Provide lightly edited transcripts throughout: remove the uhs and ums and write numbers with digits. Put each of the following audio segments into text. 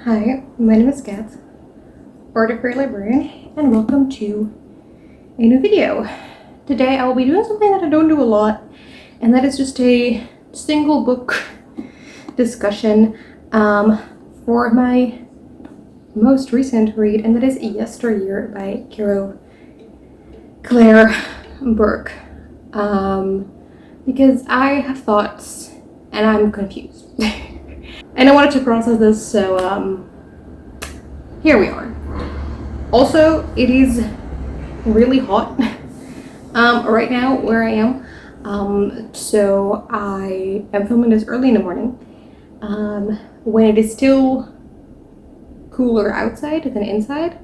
Hi, my name is Kat, or the Career Librarian, and welcome to a new video. Today I will be doing something that I don't do a lot, and that is just a single book discussion for my most recent read, and that is Yesteryear by Caro Burke. Because I have thoughts and I'm confused. And I wanted to process this, so here we are. Also, it is really hot right now where I am. So I am filming this early in the morning when it is still cooler outside than inside.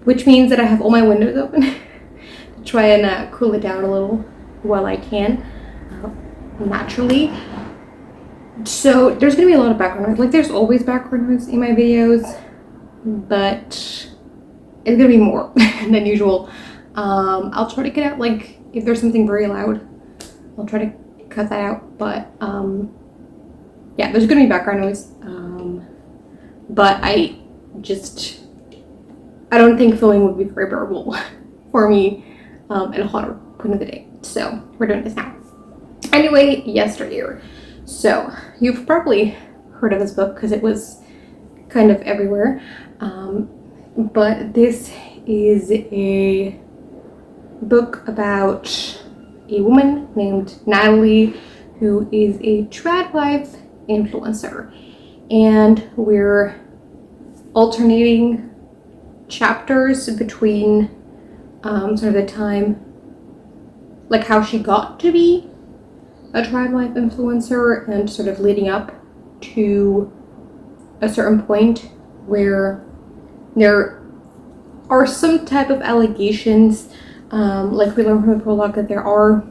Which means that I have all my windows open to try and cool it down a little while I can, naturally. So there's gonna be a lot of background noise. Like, there's always background noise in my videos, but it's gonna be more than usual. I'll try to get out, like, if there's something very loud, I'll try to cut that out. But yeah, there's gonna be background noise. But I don't think filming would be very bearable for me at a hotter point of the day. So we're doing this now. Anyway, Yesteryear. So you've probably heard of this book because it was kind of everywhere. But this is a book about a woman named Natalie who is a trad wife influencer. And we're alternating chapters between sort of the time, like how she got to be a trad wife influencer, and sort of leading up to a certain point where there are some type of allegations, like we learn from the prologue that there are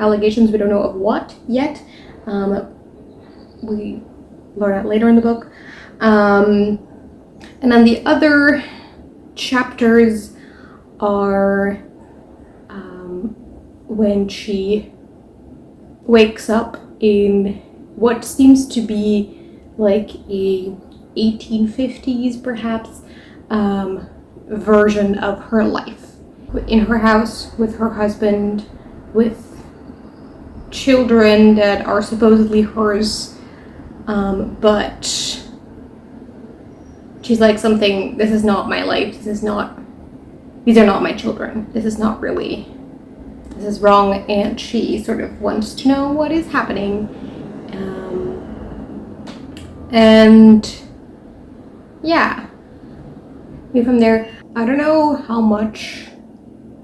allegations, we don't know of what yet. We learn that later in the book. And then the other chapters are when she wakes up in what seems to be like a 1850s perhaps version of her life, in her house with her husband, with children that are supposedly hers, but she's like, this is not my life, these are not my children, this is wrong, and she sort of wants to know what is happening. And yeah, from there, I don't know how much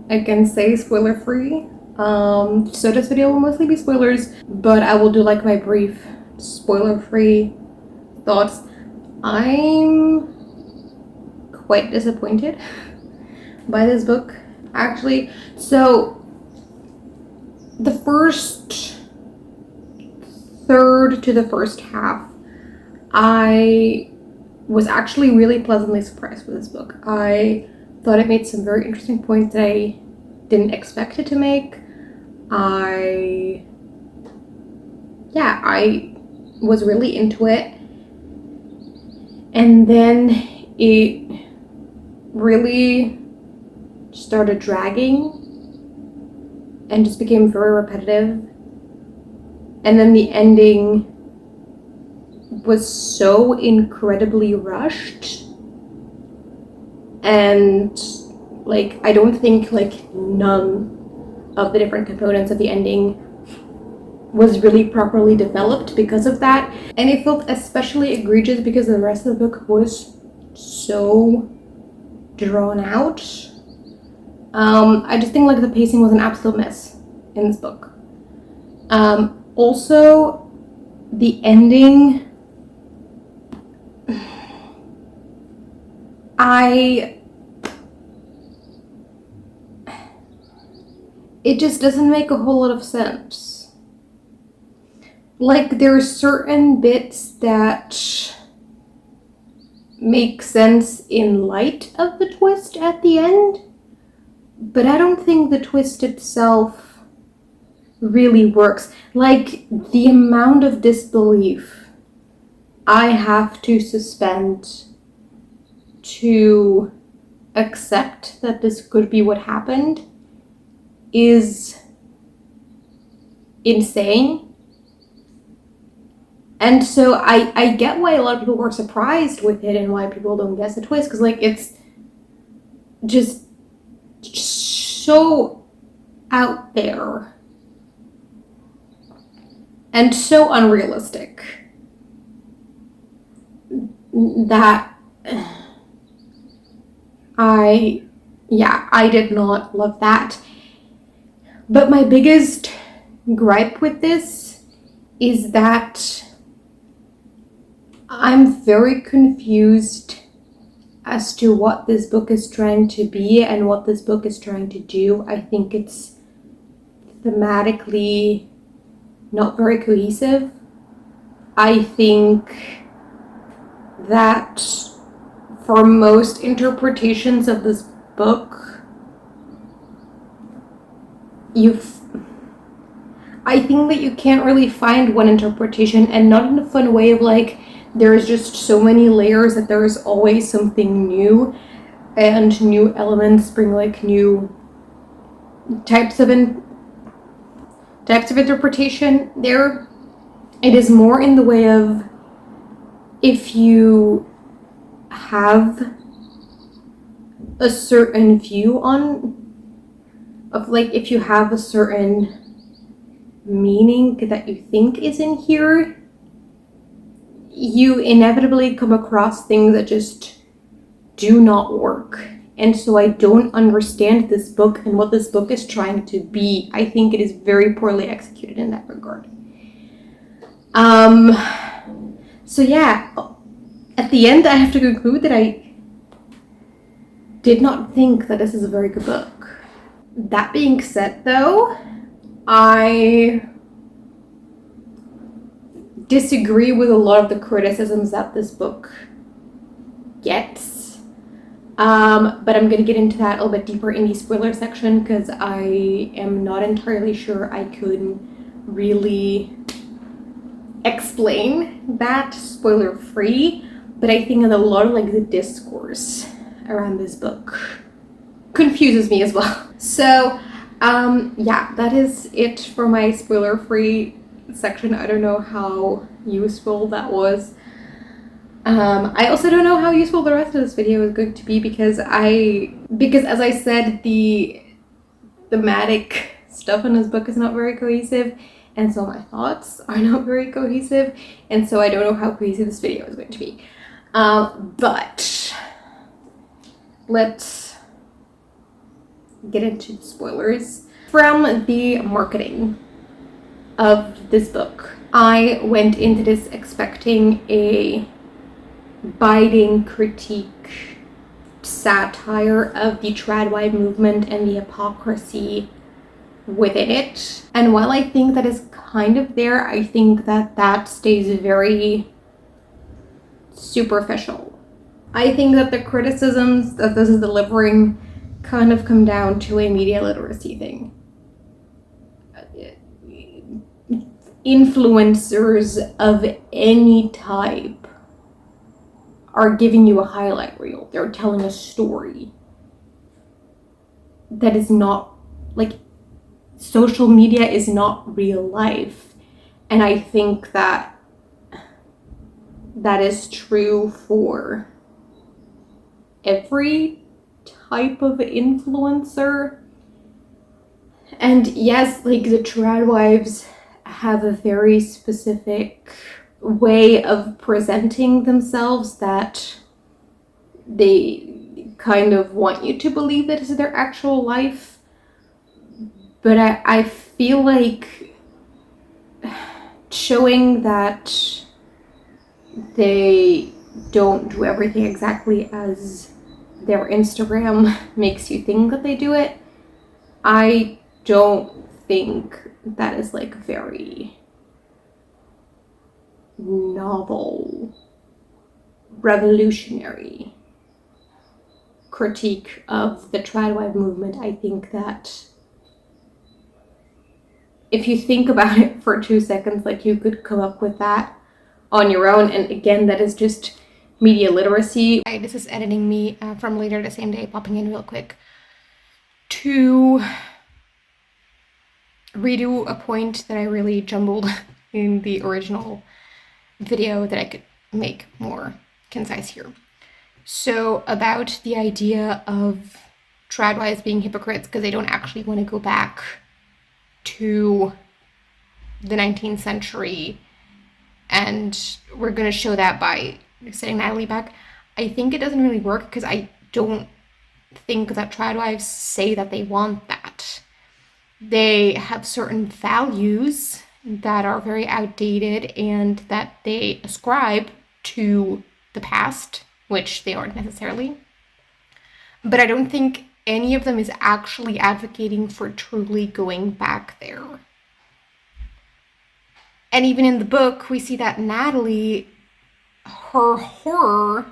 I can say spoiler free, so this video will mostly be spoilers, but I will do like my brief spoiler free thoughts. I'm quite disappointed by this book, actually. So the first third to the first half, I was actually really pleasantly surprised with this book. I thought it made some very interesting points that I didn't expect it to make. I was really into it. And then it really started dragging and just became very repetitive. And then the ending was so incredibly rushed. And like, I don't think like none of the different components of the ending was really properly developed because of that. And it felt especially egregious because the rest of the book was so drawn out. I just think like the pacing was an absolute mess in this book. Also, the ending, it just doesn't make a whole lot of sense. Like, there are certain bits that make sense in light of the twist at the end, but I don't think the twist itself really works. Like, the amount of disbelief I have to suspend to accept that this could be what happened is insane. And so I get why a lot of people were surprised with it and why people don't guess the twist, because like it's just so out there and so unrealistic that I did not love that. But my biggest gripe with this is that I'm very confused as to what this book is trying to be and what this book is trying to do. I think it's thematically not very cohesive. I think that for most interpretations of this book, I think that you can't really find one interpretation, and not in a fun way of like, there's just so many layers that there's always something new, and new elements bring like new types of interpretation there. It is more in the way of, if you have a certain view if you have a certain meaning that you think is in here, you inevitably come across things that just do not work. And so I don't understand this book and what this book is trying to be. I think it is very poorly executed in that regard. So yeah, at the end I have to conclude that I did not think that this is a very good book. That being said though, I disagree with a lot of the criticisms that this book gets. But I'm going to get into that a little bit deeper in the spoiler section, because I am not entirely sure I could really explain that spoiler free, but I think that a lot of like the discourse around this book confuses me as well. So yeah, that is it for my spoiler free section. I don't know how useful that was. I also don't know how useful the rest of this video is going to be, because as I said, the thematic stuff in this book is not very cohesive, and so my thoughts are not very cohesive, and so I don't know how cohesive this video is going to be. But let's get into the spoilers. From the marketing of this book, I went into this expecting a biting critique, satire of the tradwife movement and the hypocrisy within it. And while I think that is kind of there, I think that stays very superficial. I think that the criticisms that this is delivering kind of come down to a media literacy thing. Influencers of any type are giving you a highlight reel. They're telling a story that is not, like, social media is not real life. And I think that is true for every type of influencer. And yes, like, the tradwives have a very specific way of presenting themselves that they kind of want you to believe that is their actual life. But I feel like showing that they don't do everything exactly as their Instagram makes you think that they do it, I don't think that is like very novel, revolutionary critique of the tradwife movement. I think that if you think about it for 2 seconds, like you could come up with that on your own. And again, that is just media literacy. This is editing me from later the same day, popping in real quick to redo a point that I really jumbled in the original video that I could make more concise here. So about the idea of tradwives being hypocrites because they don't actually want to go back to the 19th century, and we're going to show that by setting Natalie back. I think it doesn't really work because I don't think that tradwives say that they want that. They have certain values that are very outdated and that they ascribe to the past, which they aren't necessarily. But I don't think any of them is actually advocating for truly going back there. And even in the book, we see that Natalie, her horror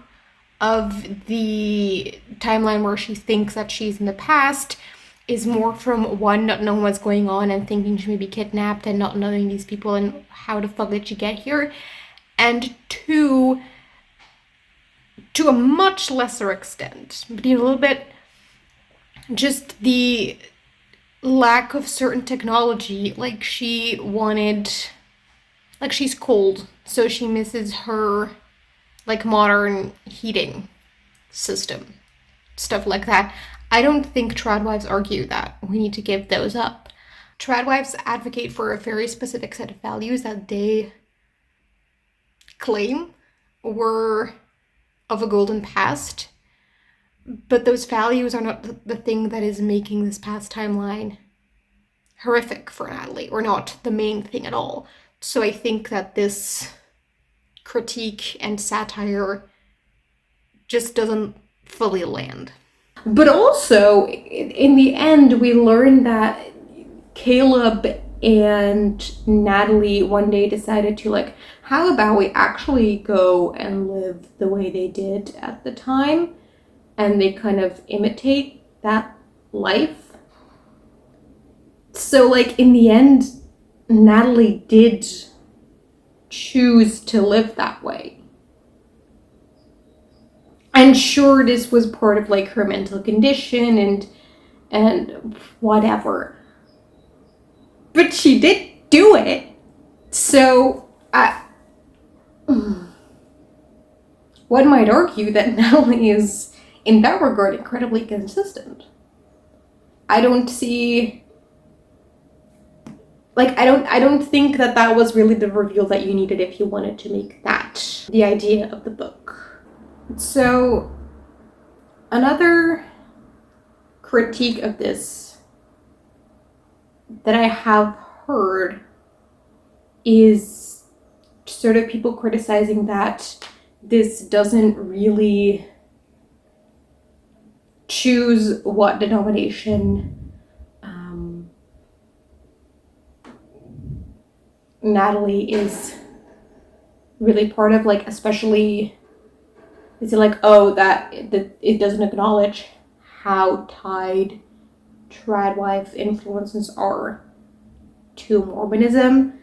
of the timeline where she thinks that she's in the past is more from, one, not knowing what's going on and thinking she may be kidnapped and not knowing these people and how the fuck did she get here, and two, to a much lesser extent, but a little bit, just the lack of certain technology. Like she wanted, like she's cold, so she misses her like modern heating system, stuff like that. I don't think tradwives argue that we need to give those up. Tradwives advocate for a very specific set of values that they claim were of a golden past, but those values are not the thing that is making this past timeline horrific for Natalie, or not the main thing at all. So I think that this critique and satire just doesn't fully land. But also, in the end, we learn that Caleb and Natalie one day decided to, like, how about we actually go and live the way they did at the time? And they kind of imitate that life. So, like, in the end, Natalie did choose to live that way. And sure, this was part of like her mental condition and whatever, but she did do it. So one might argue that Natalie is in that regard incredibly consistent. I don't see, like, I don't think that was really the reveal that you needed if you wanted to make that the idea of the book. So, another critique of this that I have heard is sort of people criticizing that this doesn't really choose what denomination Natalie is really part of, like, especially, is it like, oh, that it doesn't acknowledge how tied tradwife influences are to Mormonism.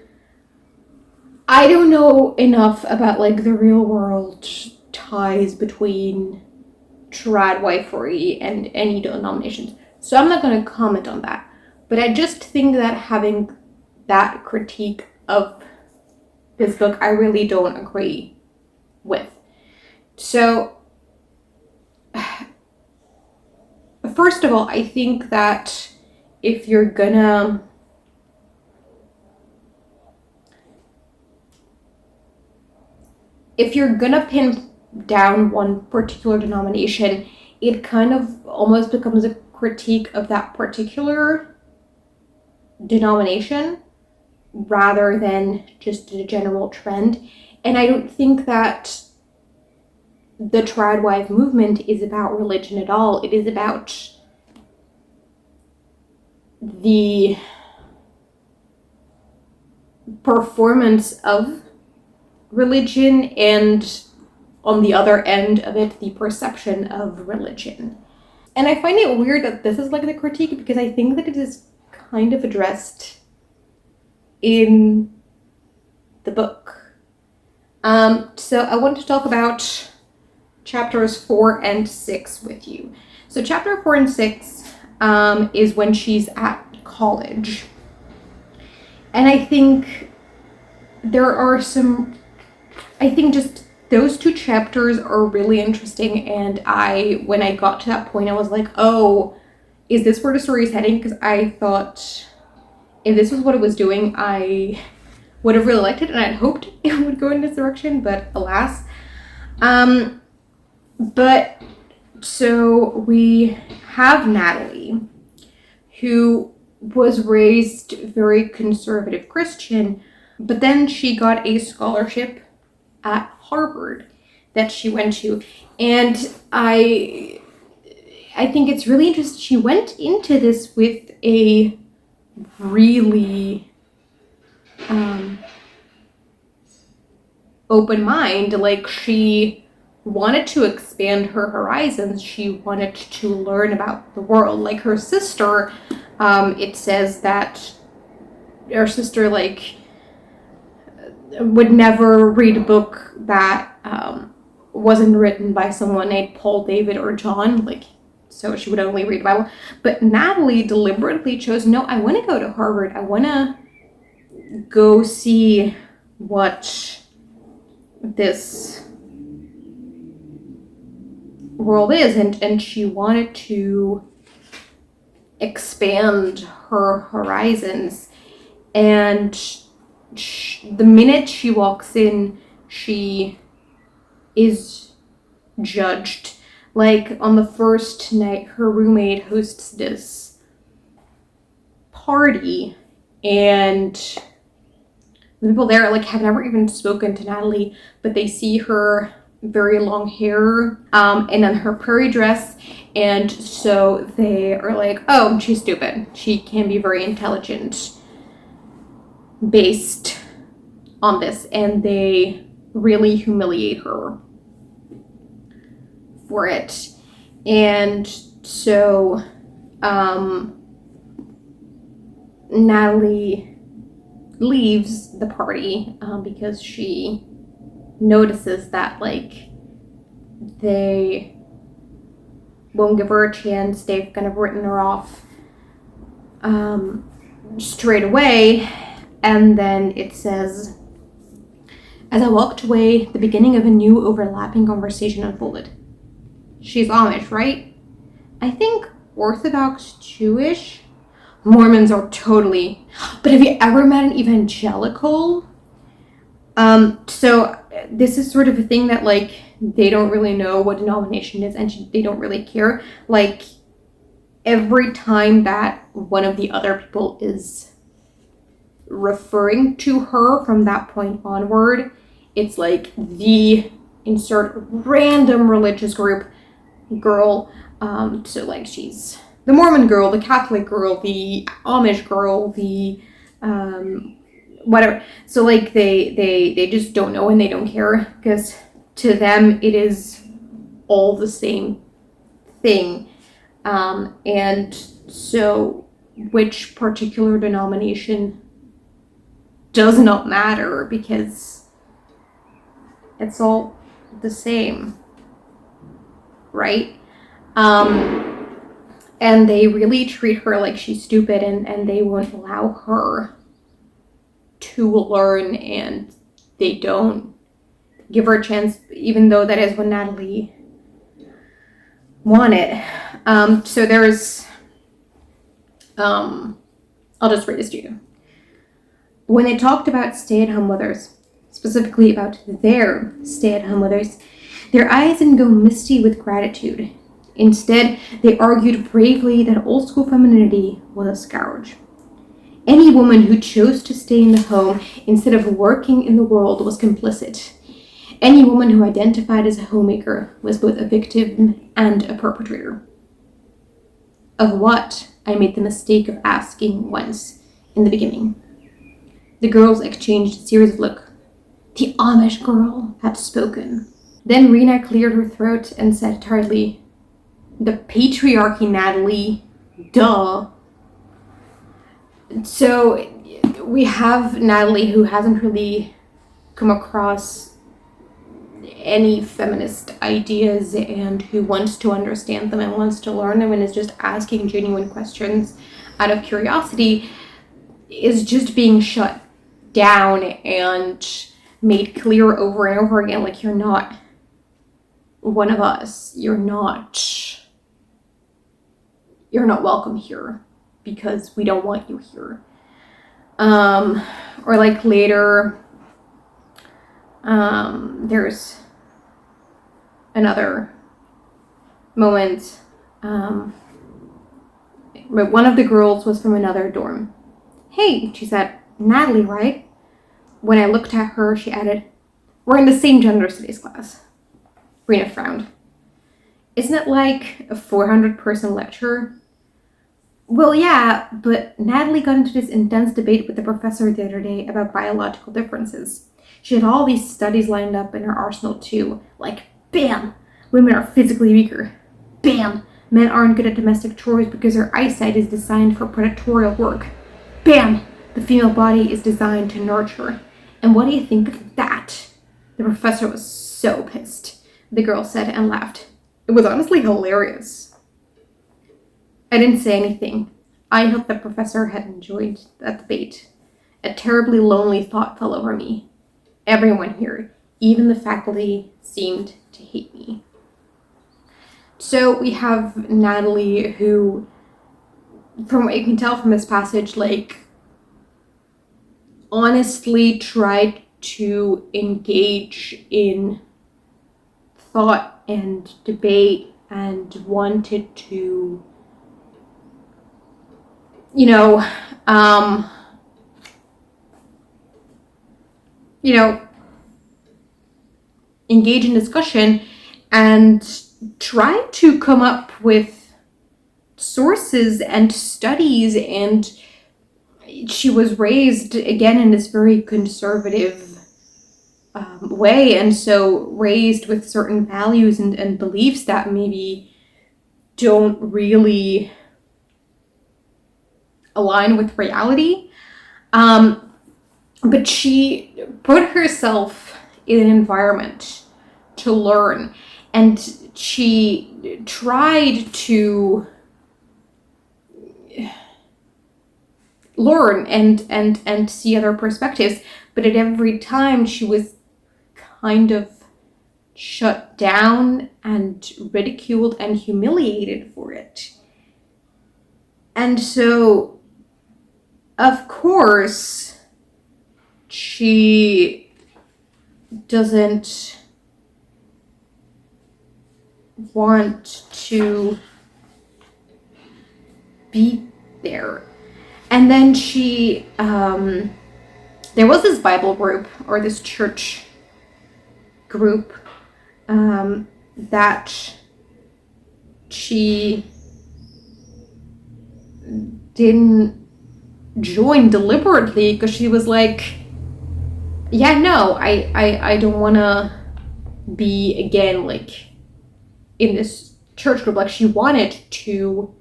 I don't know enough about, like, the real world ties between tradwifery and any denominations, so I'm not going to comment on that. But I just think that having that critique of this book, I really don't agree with. So, first of all, I think that if you're gonna pin down one particular denomination, it kind of almost becomes a critique of that particular denomination rather than just a general trend. And I don't think that the tradwife movement is about religion at all. It is about the performance of religion and, on the other end of it, the perception of religion. And I find it weird that this is like the critique, because I think that it is kind of addressed in the book. So I want to talk about chapters 4 and 6 with you. So chapter 4 and 6 is when she's at college. And I think just those two chapters are really interesting. And when I got to that point, I was like, oh, is this where the story is heading? Because I thought if this was what it was doing, I would have really liked it, and I'd hoped it would go in this direction, but alas. But so we have Natalie, who was raised very conservative Christian, but then she got a scholarship at Harvard that she went to, and I think it's really interesting. She went into this with a really open mind. Like, she wanted to expand her horizons. She wanted to learn about the world. Like her sister, it says that her sister would never read a book that wasn't written by someone named Paul, David, or John. So she would only read the Bible. But Natalie deliberately chose, no, I want to go to Harvard. I want to go see what this world is. And she wanted to expand her horizons. And the minute she walks in, she is judged. Like, on the first night, her roommate hosts this party, and the people there have never even spoken to Natalie, but they see her very long hair and then her prairie dress, and so they are like, oh, she's stupid. She can be very intelligent based on this, and they really humiliate her for it. And so Natalie leaves the party because she notices that they won't give her a chance. They've kind of written her off straight away. And then it says, as I walked away, the beginning of a new overlapping conversation unfolded. She's Amish, right? I think Orthodox Jewish. Mormons are totally. But have you ever met an evangelical? So this is sort of a thing that they don't really know what denomination is, and they don't really care. Every time that one of the other people is referring to her from that point onward, it's the insert random religious group girl. So she's the Mormon girl, the Catholic girl, the Amish girl, the whatever. So they just don't know, and they don't care, because to them it is all the same thing. And so which particular denomination does not matter, because it's all the same, right? And they really treat her like she's stupid, and they won't allow her to learn, and they don't give her a chance, even though that is what Natalie wanted. So there's, I'll just read this to you. When they talked about stay-at-home mothers, specifically about their stay-at-home mothers, their eyes didn't go misty with gratitude. Instead, they argued bravely that old-school femininity was a scourge. Any woman who chose to stay in the home instead of working in the world was complicit. Any woman who identified as a homemaker was both a victim and a perpetrator. Of what? I made the mistake of asking once in the beginning. The girls exchanged a series of looks. The Amish girl had spoken. Then Rena cleared her throat and said tiredly, "The patriarchy, Natalie. Duh." So we have Natalie, who hasn't really come across any feminist ideas and who wants to understand them and wants to learn them and is just asking genuine questions out of curiosity, is just being shut down and made clear over and over again, like, you're not one of us, you're not welcome here because we don't want you here. Or like later, there's another moment, but one of the girls was from another dorm. "Hey," she said, "Natalie, right?" When I looked at her, she added, "We're in the same gender studies class." Rena frowned. "Isn't it like a 400-person lecture?" "Well, yeah, but Natalie got into this intense debate with the professor the other day about biological differences. She had all these studies lined up in her arsenal too. Like, bam! Women are physically weaker. Bam! Men aren't good at domestic chores because their eyesight is designed for predatorial work. Bam! The female body is designed to nurture. And what do you think of that?" The professor was so pissed, the girl said and laughed. It was honestly hilarious. I didn't say anything. I hoped the professor had enjoyed that debate. A terribly lonely thought fell over me. Everyone here, even the faculty, seemed to hate me. So we have Natalie, who, from what you can tell from this passage, like, honestly tried to engage in thought and debate and wanted to, engage in discussion and try to come up with sources and studies. And she was raised, again, in this very conservative way, and so raised with certain values and beliefs that maybe don't really align with reality. But she put herself in an environment to learn, and she tried to learn and see other perspectives, but at every time she was kind of shut down and ridiculed and humiliated for it. And so, of course, she doesn't want to be there. And then she, there was this Bible group, or this church group, that she didn't join deliberately because she was like, yeah, no, I don't want to be, again, like, in this church group. Like, she wanted to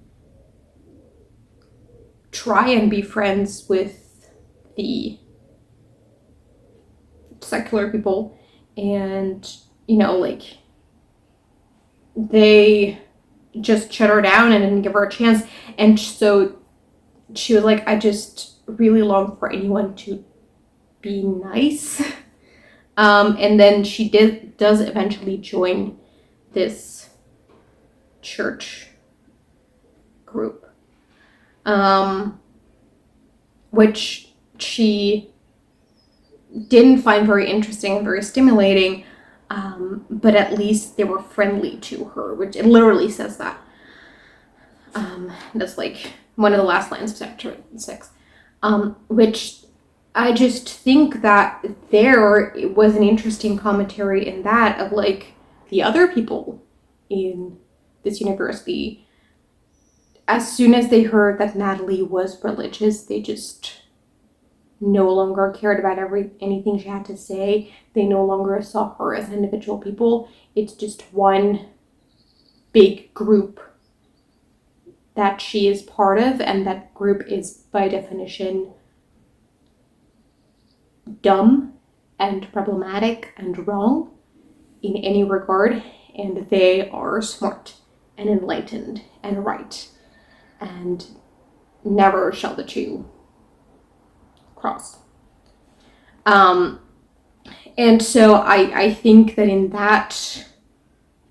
try and be friends with the secular people, and like, they just shut her down and didn't give her a chance. And so she was like, I just really long for anyone to be nice. And then she does eventually join this church group, which she didn't find very interesting and very stimulating, but at least they were friendly to her, which it literally says that. That's like one of the last lines of chapter 6, which I just think that there it was an interesting commentary in that of, like, the other people in this university. As soon as they heard that Natalie was religious, they just no longer cared about anything she had to say. They no longer saw her as an individual people. It's just one big group that she is part of, and that group is by definition dumb and problematic and wrong in any regard, and they are smart and enlightened and right, and never shall the two cross. And so I think that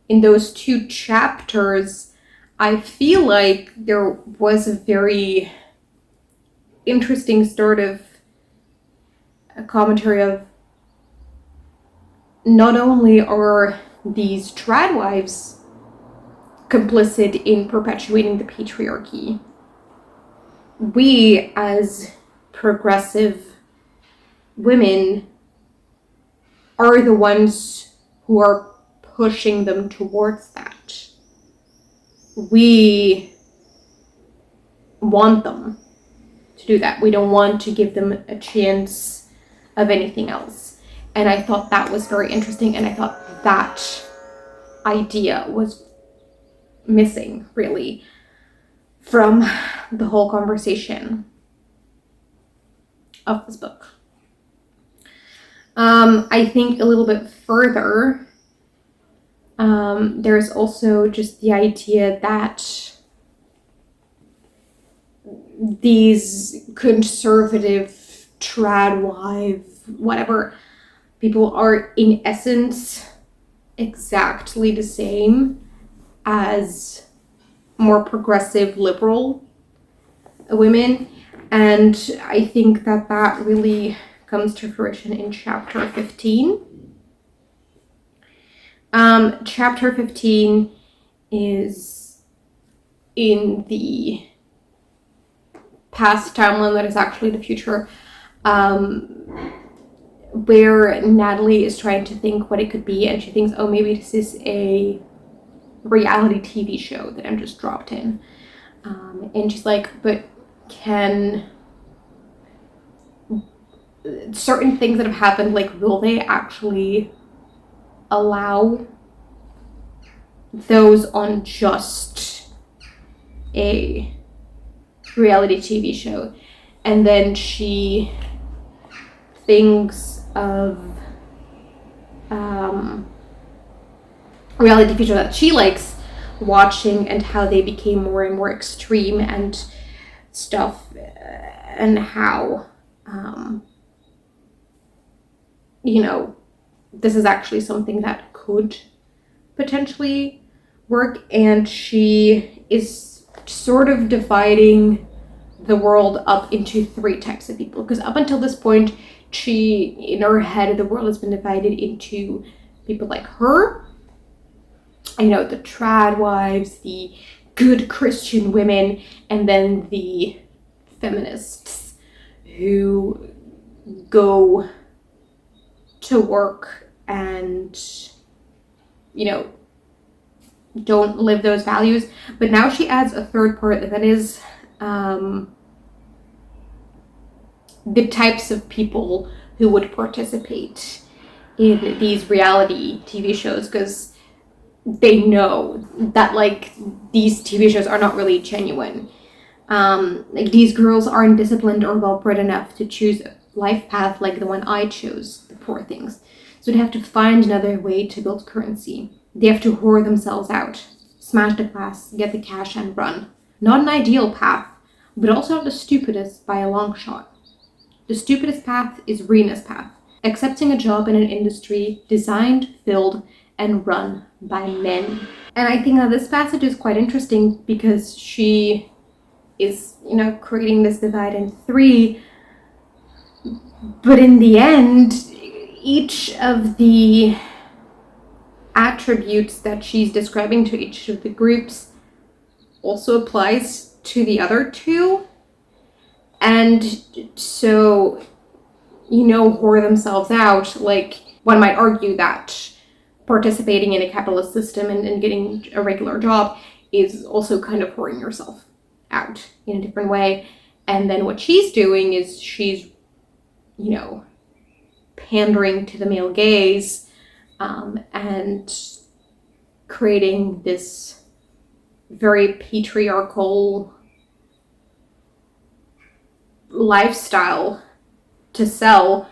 in those two chapters, I feel like there was a very interesting sort of a commentary of not only are these trad wives complicit in perpetuating the patriarchy, we as progressive women are the ones who are pushing them towards that. We want them to do that. We don't want to give them a chance of anything else. And I thought that was very interesting, and I thought that idea was missing, really, from the whole conversation of this book. I think a little bit further, there's also just the idea that these conservative, trad wife, whatever, people are in essence exactly the same as more progressive liberal women. And I think that that really comes to fruition in chapter 15. Chapter 15 is in the past timeline that is actually the future, where Natalie is trying to think what it could be, and she thinks, oh, maybe this is a reality TV show that I'm just dropped in. And she's like, but can certain things that have happened, like, will they actually allow those on just a reality TV show? And then she thinks of reality TV show that she likes watching and how they became more and more extreme and stuff, and how this is actually something that could potentially work. And she is sort of dividing the world up into three types of people, because up until this point, in her head, the world has been divided into people like her, the trad wives, the good Christian women, and then the feminists who go to work and don't live those values. But now she adds a third part that is the types of people who would participate in these reality TV shows, because they know that these TV shows are not really genuine. These girls aren't disciplined or well-bred enough to choose a life path like the one I chose, the poor things. So they have to find another way to build currency. They have to whore themselves out, smash the glass, get the cash, and run. Not an ideal path, but also not the stupidest by a long shot. The stupidest path is Rena's path, accepting a job in an industry designed, filled, and run by men. And I think that this passage is quite interesting because she is, creating this divide in three. But in the end, each of the attributes that she's describing to each of the groups also applies to the other two. And so, whore themselves out, one might argue that participating in a capitalist system and getting a regular job is also kind of whoring yourself out in a different way. And then what she's doing is she's, pandering to the male gaze, and creating this very patriarchal lifestyle to sell.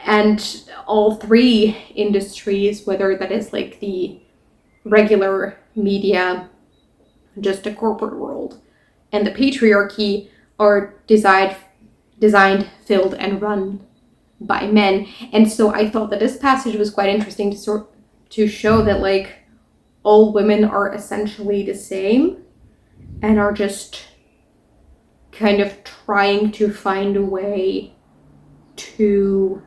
And all three industries, whether that is like the regular media, just a corporate world, and the patriarchy, are designed, filled, and run by men. And so I thought that this passage was quite interesting to show that like all women are essentially the same and are just kind of trying to find a way to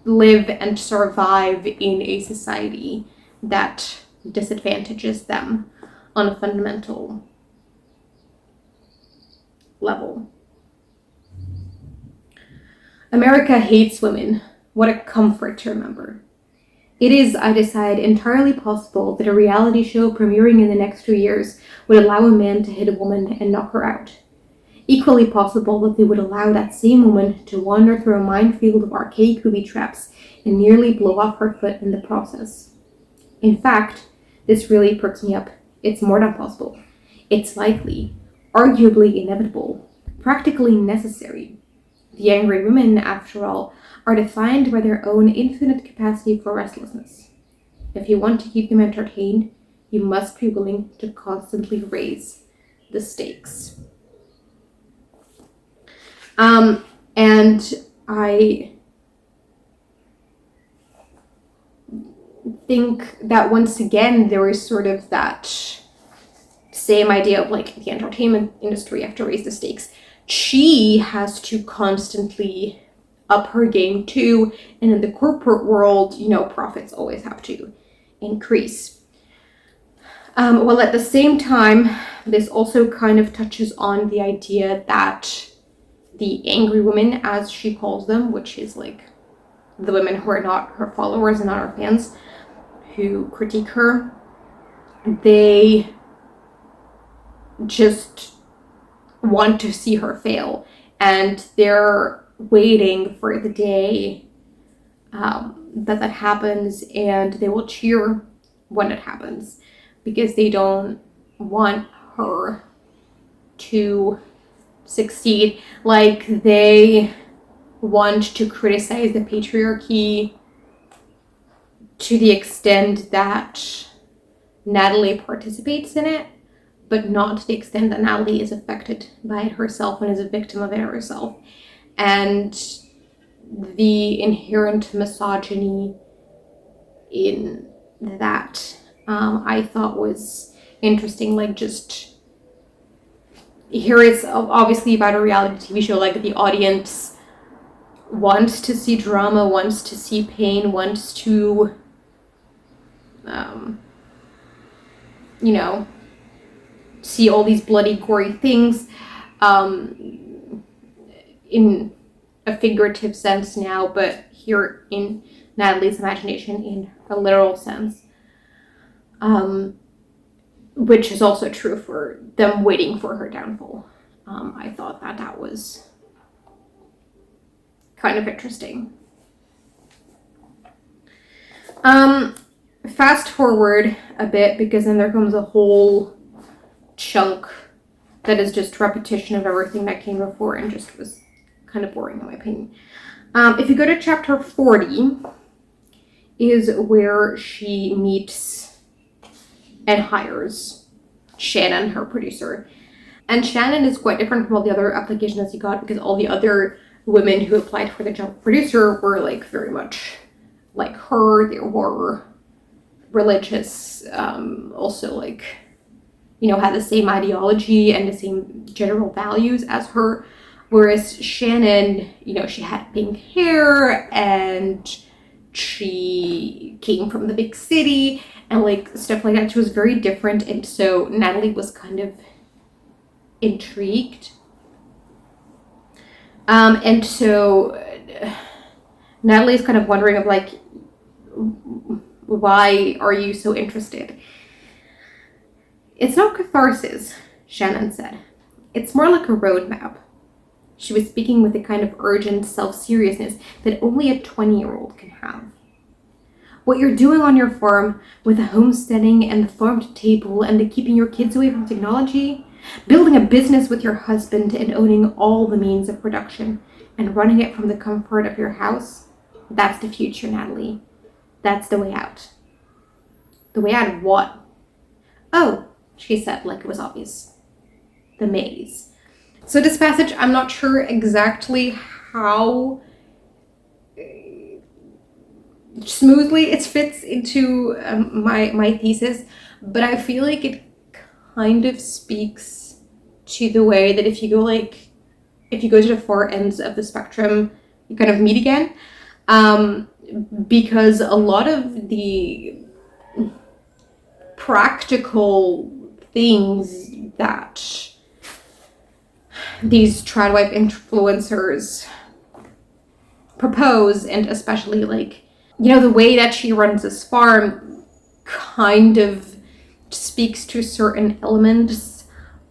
live and survive in a society that disadvantages them on a fundamental level. America hates women. What a comfort to remember. It is, I decide, entirely possible that a reality show premiering in the next 2 years would allow a man to hit a woman and knock her out. Equally possible that they would allow that same woman to wander through a minefield of archaic booby traps and nearly blow off her foot in the process. In fact, this really perks me up. It's more than possible. It's likely, arguably inevitable, practically necessary. The angry women, after all, are defined by their own infinite capacity for restlessness. If you want to keep them entertained, you must be willing to constantly raise the stakes. And I think that once again, there is sort of that same idea of like the entertainment industry have to raise the stakes. She has to constantly up her game too. And in the corporate world, profits always have to increase. Well, at the same time, this also kind of touches on the idea that the angry women, as she calls them, which is like the women who are not her followers and not her fans, who critique her, they just want to see her fail. And they're waiting for the day that happens, and they will cheer when it happens because they don't want her to succeed. Like, they want to criticize the patriarchy to the extent that Natalie participates in it, but not to the extent that Natalie is affected by it herself and is a victim of it herself. And the inherent misogyny in that, I thought was interesting. Like, just here it's obviously about a reality TV show. Like, the audience wants to see drama, wants to see pain, wants to see all these bloody, gory things in a figurative sense now, but here in Natalie's imagination in a literal sense, which is also true for them waiting for her downfall. I thought that was kind of interesting. Fast forward a bit, because then there comes a whole chunk that is just repetition of everything that came before and just was kind of boring in my opinion. If you go to chapter 40, is where she meets and hires Shannon, her producer. And Shannon is quite different from all the other applications that she got, because all the other women who applied for the job of producer were like very much like her. They were religious, also like, had the same ideology and the same general values as her. Whereas Shannon, she had pink hair and she came from the big city and like stuff like that. She was very different. And so Natalie was kind of intrigued. And so Natalie's kind of wondering of like, why are you so interested? It's not catharsis, Shannon said. It's more like a roadmap. She was speaking with a kind of urgent self-seriousness that only a 20-year-old can have. what you're doing on your farm with the homesteading and the farm to table and the keeping your kids away from technology, building a business with your husband and owning all the means of production and running it from the comfort of your house, that's the future, Natalie. That's the way out. The way out of what? Oh, she said like it was obvious. The maze. So this passage, I'm not sure exactly how smoothly it fits into my thesis, but I feel like it kind of speaks to the way that if you go to the far ends of the spectrum, you kind of meet again, because a lot of the practical things that these tradwife influencers propose, and especially like, you know, the way that she runs this farm kind of speaks to certain elements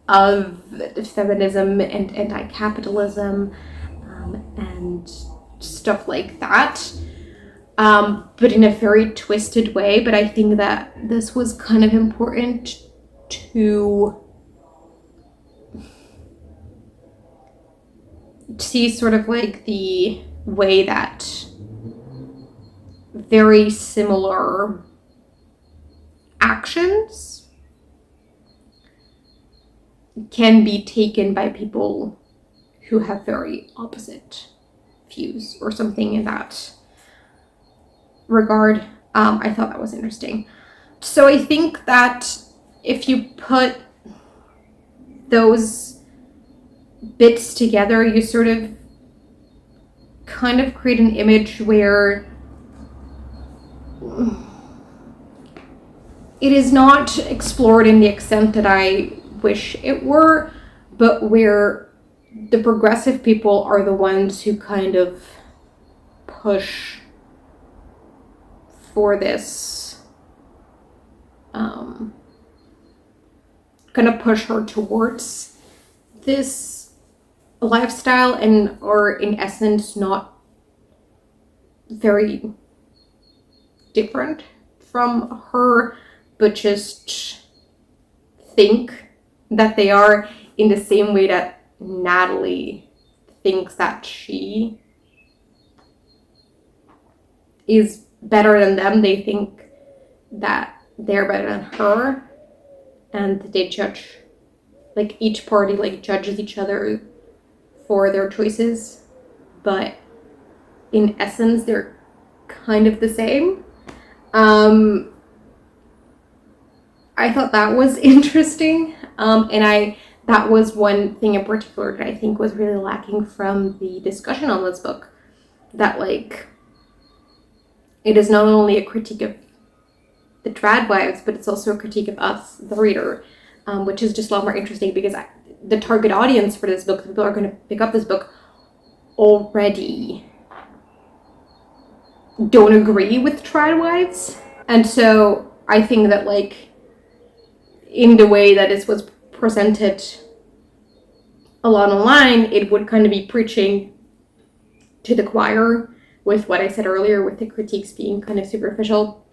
of feminism and anti-capitalism, and stuff like that, but in a very twisted way. But I think that this was kind of important to see sort of like the way that very similar actions can be taken by people who have very opposite views or something in that regard. I thought that was interesting. So I think that if you put those bits together, you sort of kind of create an image where it is not explored in the extent that I wish it were, but where the progressive people are the ones who kind of push for this, kind of push her towards this lifestyle, and are in essence not very different from her, but just think that they are, in the same way that Natalie thinks that she is better than them. They think that they're better than her, and they judge, like each party like judges each other for their choices, but in essence they're kind of the same. I thought that was interesting, and that was one thing in particular that I think was really lacking from the discussion on this book, that like it is not only a critique of the tradwives, but it's also a critique of us, the reader, which is just a lot more interesting, because the target audience for this book, the people who are going to pick up this book, already don't agree with tradwives. And so I think that like in the way that this was presented a lot online, it would kind of be preaching to the choir with what I said earlier, with the critiques being kind of superficial.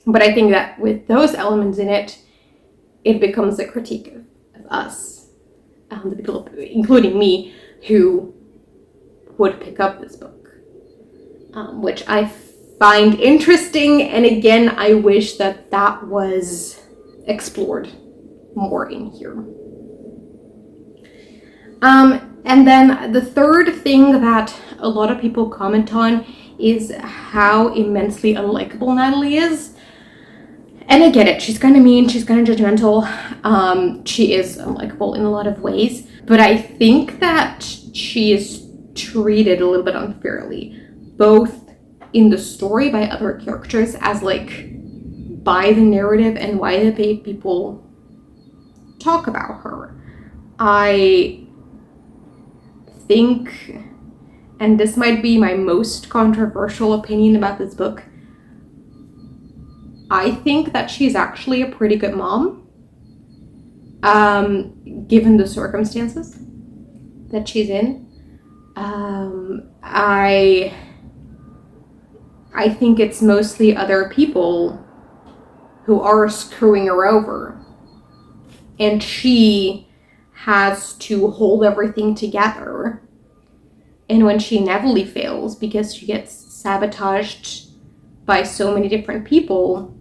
But I think that with those elements in it, it becomes a critique of us, the people, including me, who would pick up this book, which I find interesting. And again, I wish that that was explored more in here. And then the third thing that a lot of people comment on is how immensely unlikable Natalie is. And I get it, she's kind of mean, she's kind of judgmental, she is unlikable in a lot of ways, but I think that she is treated a little bit unfairly, both in the story by other characters, as like by the narrative and why the people talk about her. I think, and this might be my most controversial opinion about this book, I think that she's actually a pretty good mom, given the circumstances that she's in. I I think it's mostly other people who are screwing her over. And she has to hold everything together. And when she inevitably fails because she gets sabotaged by so many different people,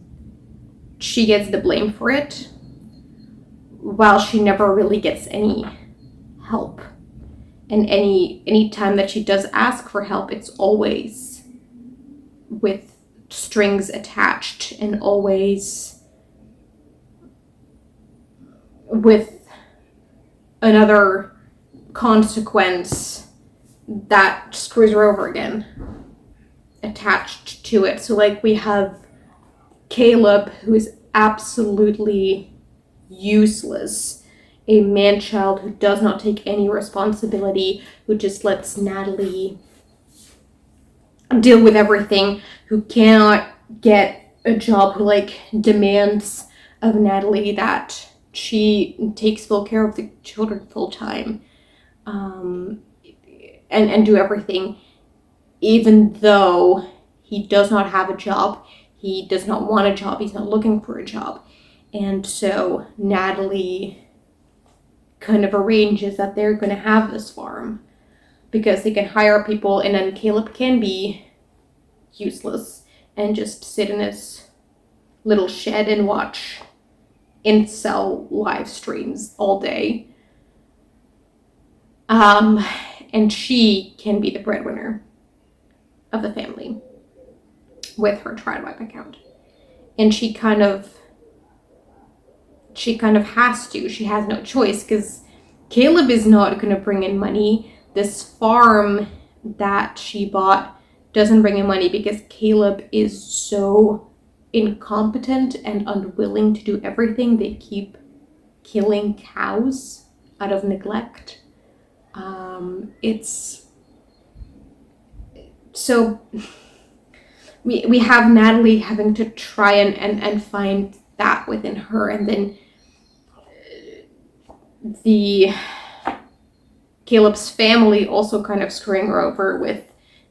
she gets the blame for it, while she never really gets any help. And any time that she does ask for help, it's always with strings attached and always with another consequence that screws her over again attached to it. So like we have Caleb, who is absolutely useless, a man-child who does not take any responsibility, who just lets Natalie deal with everything, who cannot get a job, who like demands of Natalie that she takes full care of the children full time, and do everything, even though he does not have a job, he does not want a job, he's not looking for a job. And so Natalie kind of arranges that they're going to have this farm because they can hire people, and then Caleb can be useless and just sit in his little shed and watch incel live streams all day. And she can be the breadwinner of the family with her TradWipe account. And she kind of has to. She has no choice because Caleb is not going to bring in money. This farm that she bought doesn't bring in money because Caleb is so incompetent and unwilling to do everything. They keep killing cows out of neglect. It's so we have Natalie having to try and find that within her, and then the Caleb's family also kind of screwing her over with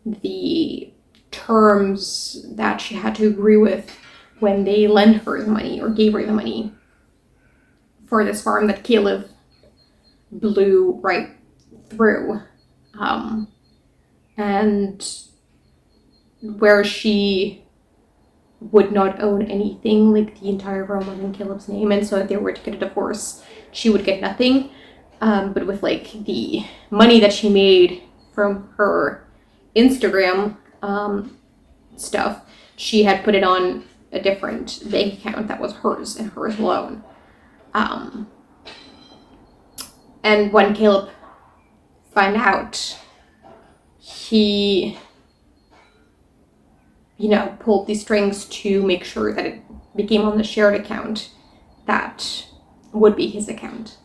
the terms that she had to agree with when they lent her the money or gave her the money for this farm that Caleb blew right through, and where she would not own anything, like the entire farm was in Caleb's name, and so if they were to get a divorce, she would get nothing. But with like the money that she made from her Instagram stuff, she had put it on a different bank account that was hers and hers alone. And when Caleb found out, he, pulled these strings to make sure that it became on the shared account that would be his account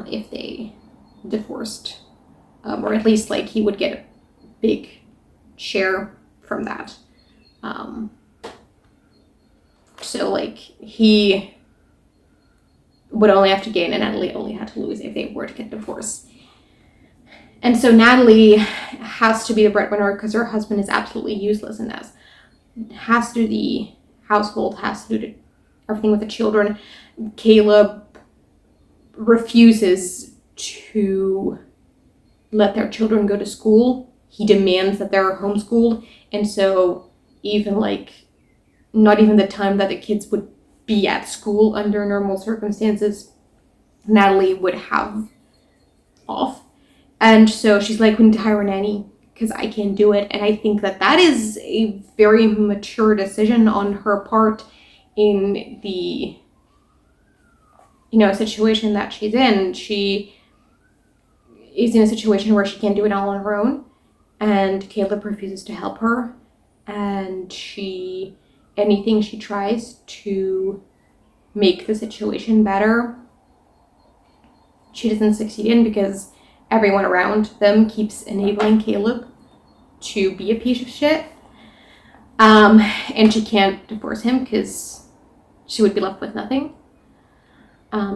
if they divorced, or at least like he would get a big share from that. So like he would only have to gain and Natalie only had to lose if they were to get divorced. And so Natalie has to be the breadwinner because her husband is absolutely useless in this. Has to do the household, has to do everything with the children. Caleb refuses to let their children go to school. He demands that they're homeschooled. And so even like not even the time that the kids would be at school under normal circumstances, Natalie would have off. And so she's like, we need to hire a nanny because I can't do it. And I think that is a very mature decision on her part in the, situation that she's in. She is in a situation where she can't do it all on her own. And Caleb refuses to help her. And anything she tries to make the situation better, she doesn't succeed in because everyone around them keeps enabling Caleb to be a piece of shit. And she can't divorce him because she would be left with nothing.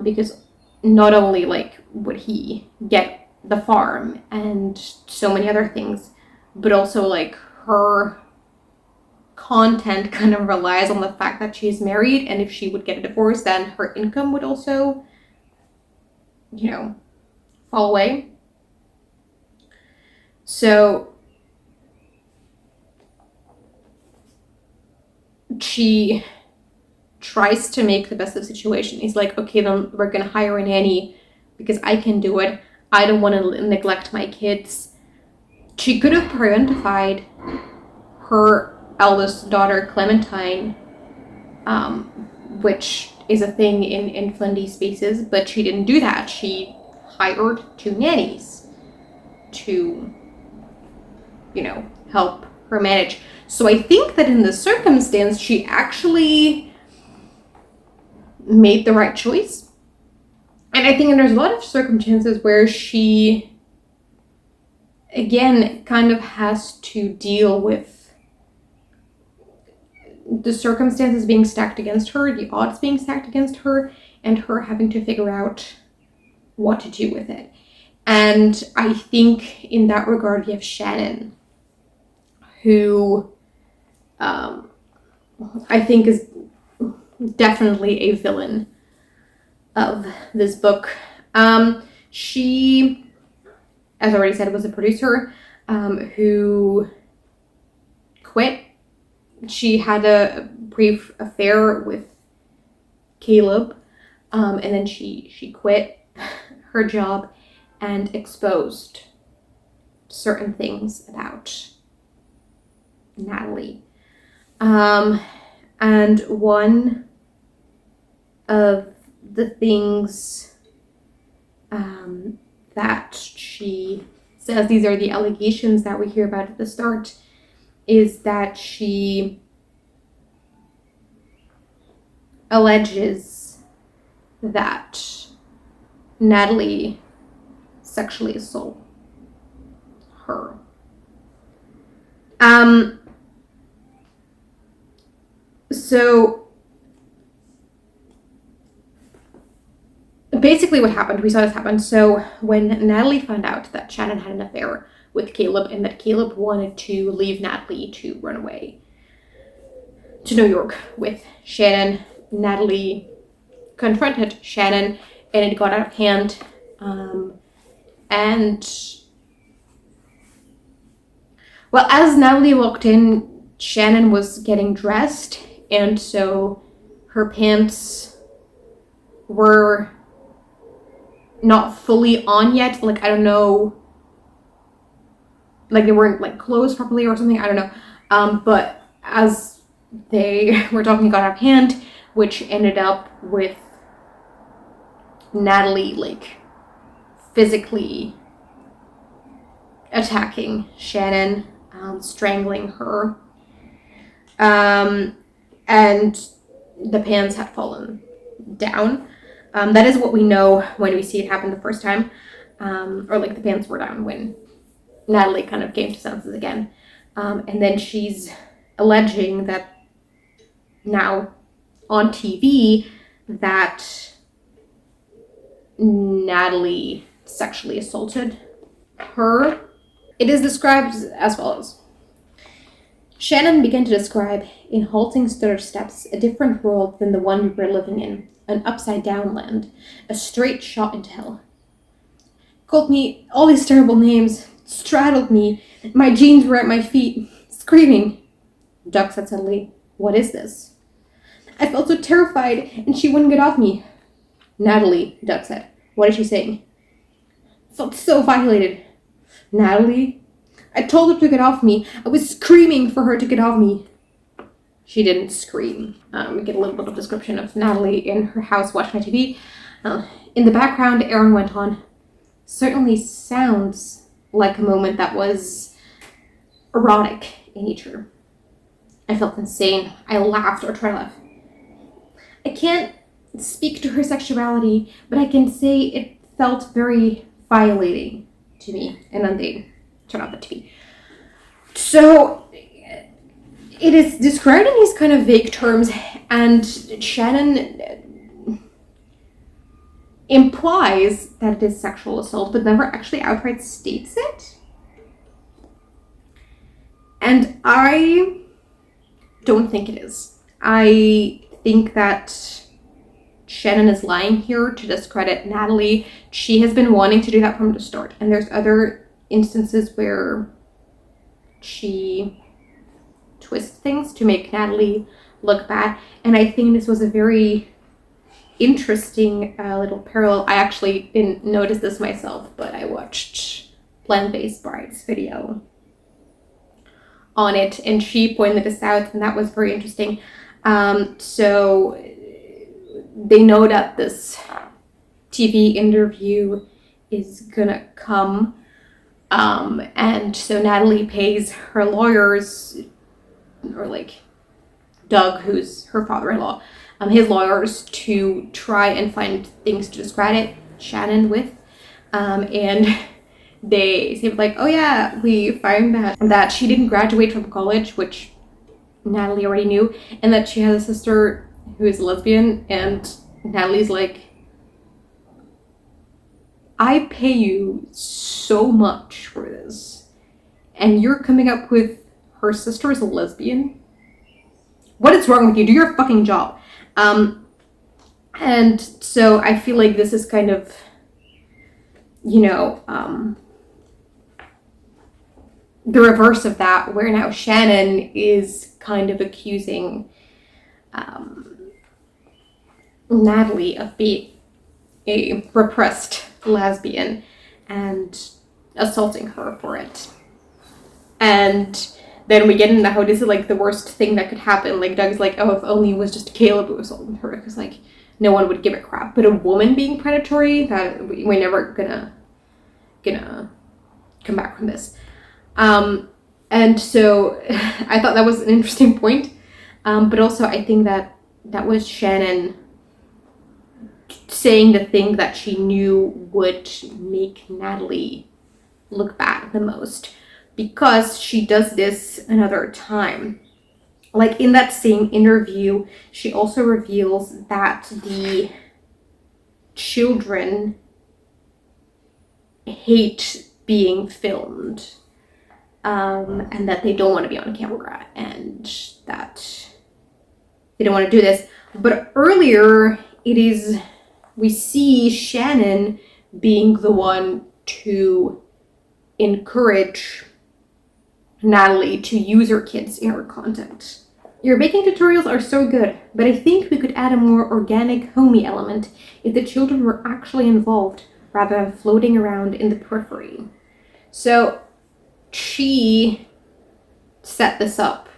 Because not only like would he get the farm and so many other things, but also like her content kind of relies on the fact that she's married, and if she would get a divorce, then her income would also, you know, fall away. So she tries to make the best of the situation. He's like, okay, then we're gonna hire a nanny because I can do it. I don't want to neglect my kids. She could have parentified her eldest daughter, Clementine, which is a thing in Flindie spaces, but she didn't do that. She hired 2 nannies to, you know, help her manage. So I think that in this circumstance, she actually made the right choice. And I think there's a lot of circumstances where she, again, kind of has to deal with the circumstances being stacked against her, the odds being stacked against her, and her having to figure out what to do with it. And I think in that regard, we have Shannon, who I think is definitely a villain of this book. She, as I already said, was a producer who quit. She had a brief affair with Caleb, and then she quit her job and exposed certain things about Natalie. And one of the things that she says, these are the allegations that we hear about at the start, is that she alleges that Natalie sexually assaulted her. So basically what happened, we saw this happen. So when Natalie found out that Shannon had an affair with Caleb and that Caleb wanted to leave Natalie to run away to New York with Shannon, Natalie confronted Shannon and it got out of hand. And well, as Natalie walked in, Shannon was getting dressed, and so her pants were not fully on yet. Like, I don't know, like they weren't like closed properly or something, I don't know. But as they were talking, got out of hand, which ended up with Natalie like physically attacking Shannon, strangling her, and the pants had fallen down. That is what we know when we see it happen the first time, or like the pants were down when Natalie kind of came to senses again. And then she's alleging that now on TV that Natalie sexually assaulted her. It is described as follows. Shannon began to describe in halting stutter steps a different world than the one we were living in, an upside-down land, a straight shot into hell. Called me all these terrible names, straddled me, my jeans were at my feet, screaming. Duck said suddenly, "What is this?" I felt so terrified, and she wouldn't get off me. Natalie, Duck said. What is she saying? Felt so violated. Natalie? I told her to get off me. I was screaming for her to get off me. She didn't scream. We get a little bit of description of Natalie in her house watching TV. In the background, Aaron went on. Certainly sounds like a moment that was erotic in nature. I felt insane. I laughed or tried to laugh. I can't speak to her sexuality, but I can say it felt very violating to me. And then they turn off the TV. So it is described in these kind of vague terms, and Shannon implies that it is sexual assault, but never actually outright states it. And I don't think it is. I think that Shannon is lying here to discredit Natalie. She has been wanting to do that from the start. And there's other instances where she twists things to make Natalie look bad. And I think this was a very interesting little parallel. I actually didn't notice this myself, but I watched Plant-Based Bride's video on it, and she pointed this out, and that was very interesting. So they know that this TV interview is gonna come, and so Natalie pays her lawyers, or like Doug, who's her father-in-law, his lawyers, to try and find things to discredit Shannon with, and they say like, oh yeah, we found that she didn't graduate from college, which Natalie already knew, and that she has a sister who is lesbian, and Natalie's like, I pay you so much for this, and you're coming up with her sister is a lesbian? What is wrong with you? Do your fucking job. And so I feel like this is kind of, you know, the reverse of that, where now Shannon is kind of accusing Natalie of being a repressed lesbian and assaulting her for it. And then we get into how this is like the worst thing that could happen. Like Doug's like, oh, if only it was just Caleb who assaulted her, because like no one would give a crap. But a woman being predatory, that we're never gonna come back from this. And so I thought that was an interesting point. But also I think that was Shannon saying the thing that she knew would make Natalie look bad the most, because she does this another time. Like in that same interview, she also reveals that the children hate being filmed, and that they don't want to be on camera, and that they don't want to do this. But earlier, we see Shannon being the one to encourage Natalie to use her kids in her content. Your baking tutorials are so good, but I think we could add a more organic, homey element if the children were actually involved rather than floating around in the periphery. So she set this up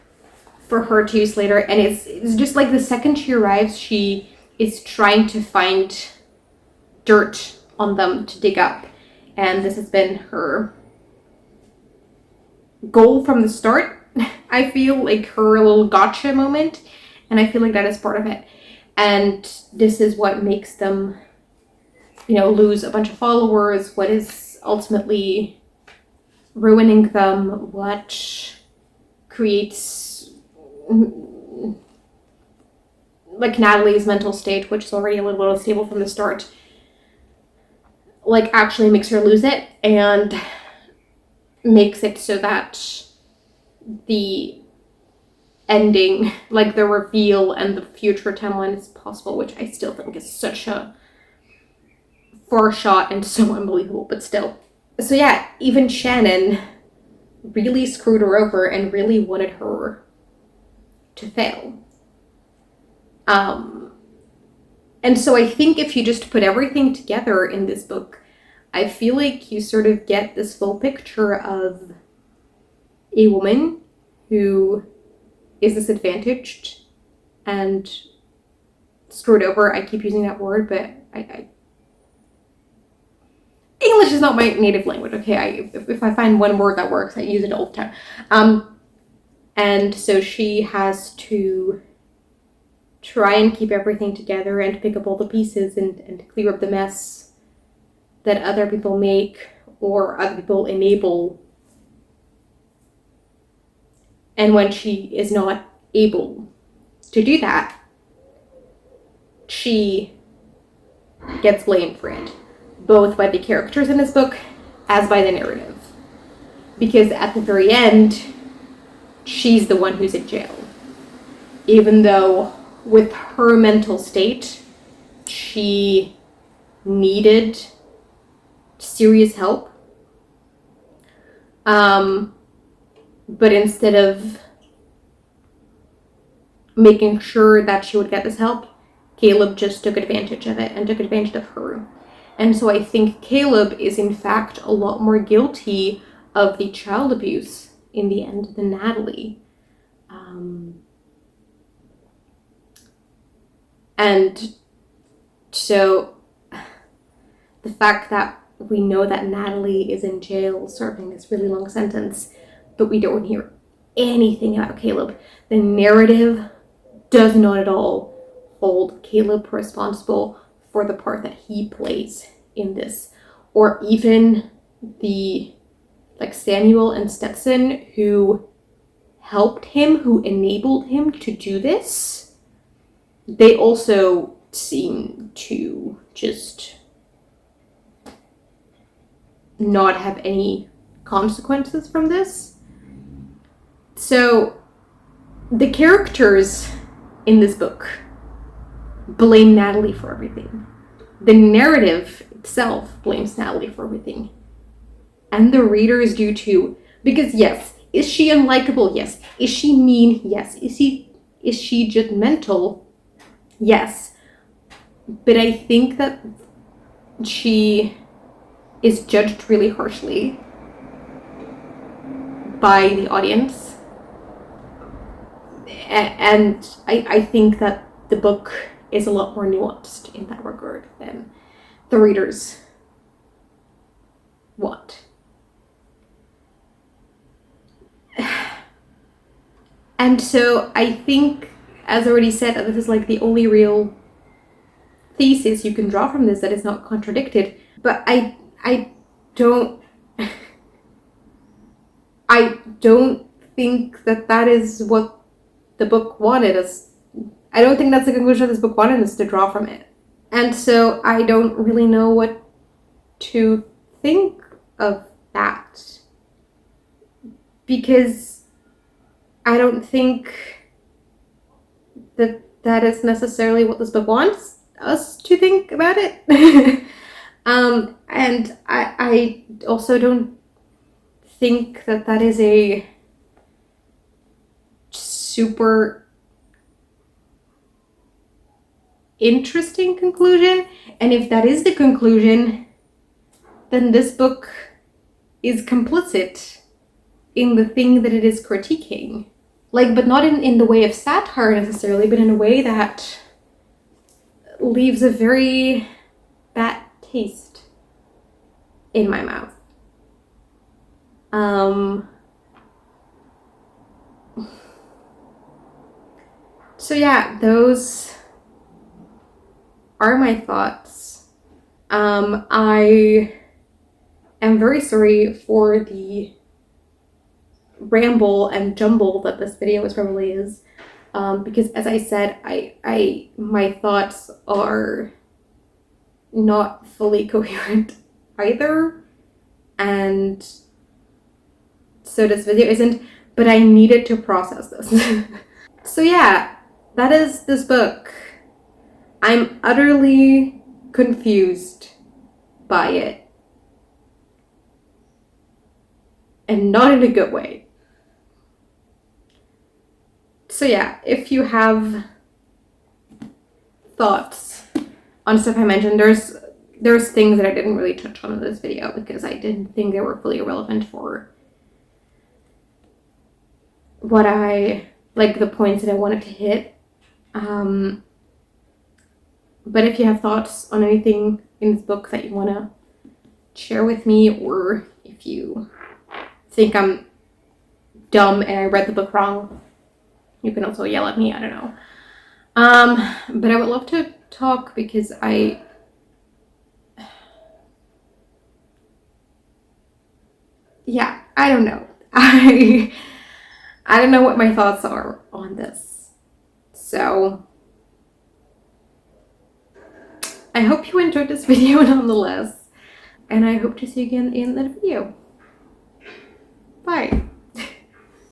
for her to use later, and it's just like the second she arrives, she is trying to find dirt on them to dig up, and this has been her goal from the start. I feel like her little gotcha moment, and I feel like that is part of it, and this is what makes them, you know, lose a bunch of followers, what is ultimately ruining them, what creates like Natalie's mental state, which is already a little bit unstable from the start, like actually makes her lose it, and makes it so that the ending, like the reveal and the future timeline is possible, which I still think is such a far shot and so unbelievable, but still. So yeah, even Shannon really screwed her over and really wanted her to fail. And so I think if you just put everything together in this book, I feel like you sort of get this full picture of a woman who is disadvantaged and screwed over. I keep using that word, but English is not my native language, okay? If I find one word that works, I use it all the time. And so she has to try and keep everything together and pick up all the pieces and clear up the mess that other people make or other people enable. And when she is not able to do that, she gets blamed for it, both by the characters in this book as by the narrative. Because at the very end, she's the one who's in jail. even though with her mental state, she needed serious help. But instead of making sure that she would get this help, Caleb just took advantage of it and took advantage of her. And so I think Caleb is in fact a lot more guilty of the child abuse in the end than Natalie. And so the fact that we know that Natalie is in jail serving this really long sentence, but we don't hear anything about Caleb. The narrative does not at all hold Caleb responsible for the part that he plays in this, or even the Samuel and Stetson who helped him, who enabled him to do this. They also seem to just not have any consequences from this. So the characters in this book blame Natalie for everything. The narrative itself blames Natalie for everything. And the readers do too. Because yes, is she unlikable? Yes. Is she mean? Yes. Is she judgmental? Yes. But I think that she is judged really harshly by the audience. And I think that the book is a lot more nuanced in that regard than the readers want. And so I think, as already said, that this is the only real thesis you can draw from this that is not contradicted. But I don't think that is what the book wanted us. I don't think that's the conclusion this book wanted us to draw from it. And so I don't really know what to think of that. Because I don't think that is necessarily what this book wants us to think about it. And I also don't think that is a super interesting conclusion. And if that is the conclusion, then this book is complicit in the thing that it is critiquing. But not in the way of satire necessarily, but in a way that leaves a very bad taste in my mouth. So yeah, those are my thoughts. I am very sorry for the ramble and jumble that this video probably is, because as I said, my thoughts are not fully coherent either, and so this video isn't, but I needed to process this. So yeah, that is this book. I'm utterly confused by it, and not in a good way. So yeah, if you have thoughts on stuff I mentioned, there's things that I didn't really touch on in this video because I didn't think they were fully relevant for what the points that I wanted to hit. But if you have thoughts on anything in this book that you want to share with me, or if you think I'm dumb and I read the book wrong, you can also yell at me. I don't know. But I would love to talk because I don't know. I don't know what my thoughts are on this. So I hope you enjoyed this video nonetheless. And I hope to see you again in that video. Bye.